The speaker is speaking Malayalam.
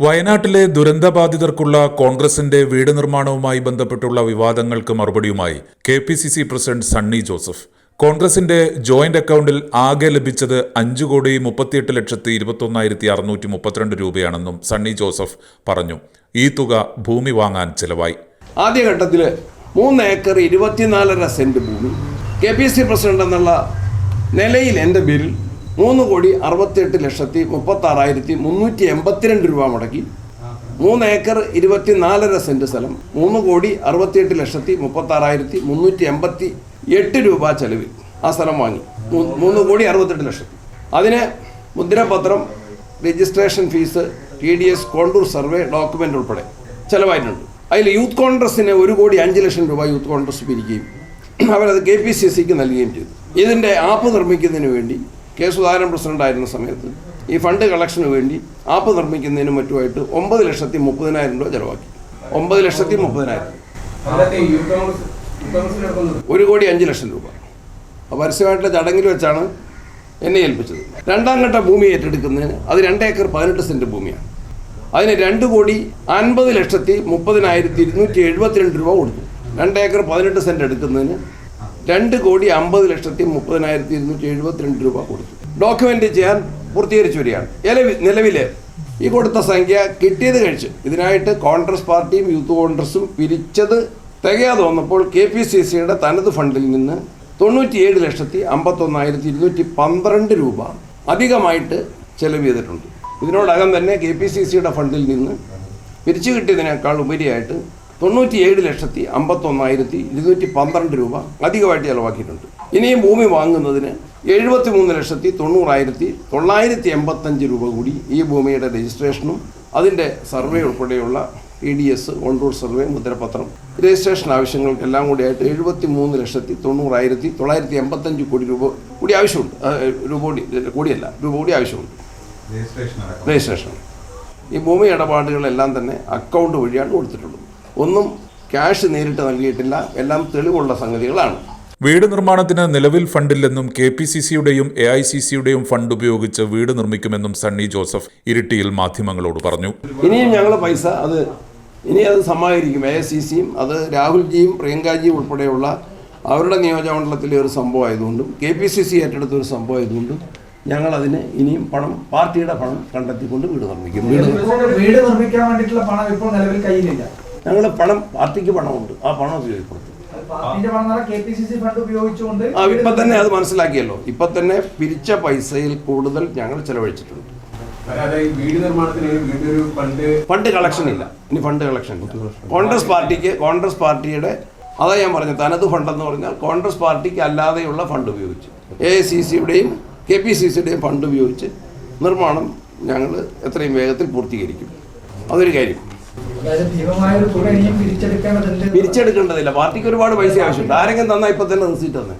വയനാട്ടിലെ ദുരന്തബാധിതർക്കുള്ള കോൺഗ്രസിന്റെ വീട് നിർമ്മാണവുമായി ബന്ധപ്പെട്ടുള്ള വിവാദങ്ങൾക്ക് മറുപടിയുമായി കെ.പി.സി.സി പ്രസിഡന്റ് സണ്ണി ജോസഫ്. കോൺഗ്രസിന്റെ ജോയിന്റ് അക്കൗണ്ടിൽ ആകെ ലഭിച്ചത് 5,38,21,632 രൂപയാണെന്നും സണ്ണി ജോസഫ് പറഞ്ഞു. ഈ തുക ഭൂമി വാങ്ങാൻ ചെലവായി. ആദ്യഘട്ടത്തിൽ 3 ഏക്കർ 24.5 സെന്റ് ഭൂമി കെ.പി.സി.സി പ്രസിഡന്റ് എന്നുള്ള നിലയിൽ എൻ്റെ പേരിൽ 3,68,36,382 രൂപ മുടക്കി 3 ഏക്കർ 24.5 സെന്റ് സ്ഥലം 3,68,36,388 രൂപ ചെലവിൽ ആ സ്ഥലം വാങ്ങി. 3,68,00,000. അതിന് മുദ്രപത്രം, registration fees, TDS, contour survey, document ഉൾപ്പെടെ ചിലവായിട്ടുണ്ട്. അതിൽ യൂത്ത് കോൺഗ്രസിന് 1,05,00,000 രൂപ യൂത്ത് കോൺഗ്രസ് പിരിക്കുകയും അവരത് കെ.പി.സി.സിക്ക് നൽകുകയും ചെയ്തു. ഇതിൻ്റെ ആപ്പ് നിർമ്മിക്കുന്നതിന് വേണ്ടി കെ. സുധാകരൻ പ്രസിഡൻ്റായിരുന്ന സമയത്ത് ഈ ഫണ്ട് കളക്ഷന് വേണ്ടി ആപ്പ് നിർമ്മിക്കുന്നതിനും മറ്റുമായിട്ട് 9,30,000 രൂപ ചിലവാക്കി. 9,30,000. 1,05,00,000 രൂപ പരസ്യമായിട്ടുള്ള ചടങ്ങിൽ വെച്ചാണ് എന്നെ ഏൽപ്പിച്ചത്. രണ്ടാം ഘട്ട ഭൂമി ഏറ്റെടുക്കുന്നതിന് അത് 2 ഏക്കർ 18 സെന്റ് ഭൂമിയാണ്. അതിന് 2,50,30,272 രൂപ കൊടുത്തു. 2 ഏക്കർ 18 സെന്റ് എടുക്കുന്നതിന് 2,50,30,272 രൂപ കൊടുത്തു. ഡോക്യുമെന്റ് ചെയ്യാൻ പൂർത്തീകരിച്ചു വരികയാണ്. നിലവിൽ ഈ കൊടുത്ത സംഖ്യ കിട്ടിയത് കഴിച്ച് ഇതിനായിട്ട് കോൺഗ്രസ് പാർട്ടിയും യൂത്ത് കോൺഗ്രസും പിരിച്ചത് തികയാതെ വന്നപ്പോൾ കെ.പി.സി.സിയുടെ തനത് ഫണ്ടിൽ നിന്ന് 97,51,212 രൂപ അധികമായിട്ട് ചെലവ് ചെയ്തിട്ടുണ്ട്. ഇതിനോടകം തന്നെ കെ.പി.സി.സിയുടെ ഫണ്ടിൽ നിന്ന് പിരിച്ചു കിട്ടിയതിനേക്കാൾ ഉപരിയായിട്ട് 97,51,212 രൂപ അധികമായിട്ട് ചെലവാക്കിയിട്ടുണ്ട്. ഇനിയും ഭൂമി വാങ്ങുന്നതിന് 73,90,985 രൂപ കൂടി ഈ ഭൂമിയുടെ രജിസ്ട്രേഷനും അതിൻ്റെ സർവേ ഉൾപ്പെടെയുള്ള TDS, കോണ്ടൂർ സർവേ, മുദ്രപത്രം, രജിസ്ട്രേഷൻ ആവശ്യങ്ങൾക്കെല്ലാം കൂടിയായിട്ട് 73,90,985 കോടി രൂപ കൂടി ആവശ്യമുണ്ട്. രൂപ കൂടി ആവശ്യമുണ്ട് രജിസ്ട്രേഷൻ. ഈ ഭൂമി ഇടപാടുകളെല്ലാം തന്നെ അക്കൗണ്ട് വഴിയാണ് കൊടുത്തിട്ടുള്ളത്. ഒന്നും ക്യാഷ് നേരിട്ട് നൽകിയിട്ടില്ല. എല്ലാം തെളിവുള്ള സംഗതികളാണ്. വീട് നിർമ്മാണത്തിന് നിലവിൽ ഫണ്ടില്ലെന്നും കെ.പി.സി.സിയുടെയും AICCയുടെയും ഫണ്ട് ഉപയോഗിച്ച് വീട് നിർമ്മിക്കുമെന്നും സണ്ണി ജോസഫ് ഇരിട്ടിയിൽ മാധ്യമങ്ങളോട് പറഞ്ഞു. ഇനിയും ഞങ്ങൾ പൈസ അത് സമാഹരിക്കും. AICCയും അത് രാഹുൽജിയും പ്രിയങ്കാജിയും ഉൾപ്പെടെയുള്ള അവരുടെ നിയോജകമണ്ഡലത്തിലെ ഒരു സംഭവം ആയതുകൊണ്ടും കെ.പി.സി.സി ഏറ്റെടുത്ത ഒരു സംഭവം ആയതുകൊണ്ടും ഞങ്ങൾ അതിന് ഇനിയും പാർട്ടിയുടെ പണം കണ്ടെത്തിക്കൊണ്ട് വീട് നിർമ്മിക്കും. വീട് നിർമ്മിക്കാൻ വേണ്ടിയിട്ടുള്ള പണം ഇപ്പോൾ നിലവിൽ കയ്യിലില്ല. ഞങ്ങൾ പാർട്ടിക്ക് പണമുണ്ട്. ആ പണം ഉപയോഗിക്കും. ഇപ്പൊ തന്നെ അത് മനസ്സിലാക്കിയല്ലോ. ഇപ്പൊ തന്നെ പിരിച്ച പൈസയിൽ കൂടുതൽ ഞങ്ങൾ ചെലവഴിച്ചിട്ടുണ്ട്. ഫണ്ട് കളക്ഷൻ ഇല്ല. ഇനി ഫണ്ട് കളക്ഷൻ കോൺഗ്രസ് പാർട്ടിയുടെ അതാ ഞാൻ പറഞ്ഞത് തനത് ഫണ്ടെന്ന് പറഞ്ഞാൽ കോൺഗ്രസ് പാർട്ടിക്ക് അല്ലാതെയുള്ള ഫണ്ട് ഉപയോഗിച്ച് AICCയുടെയും കെ.പി.സി.സിയുടെയും ഫണ്ട് ഉപയോഗിച്ച് നിർമ്മാണം ഞങ്ങൾ എത്രയും വേഗത്തിൽ പൂർത്തീകരിക്കും. അതൊരു കാര്യം. പിരിച്ചെടുക്കേണ്ടതില്ല. പാർട്ടിക്ക് ഒരുപാട് പൈസ ആവശ്യമുണ്ട്. ആരെങ്കിലും തന്നാൽ ഇപ്പൊ തന്നെ റിസീറ്റ് തന്നെ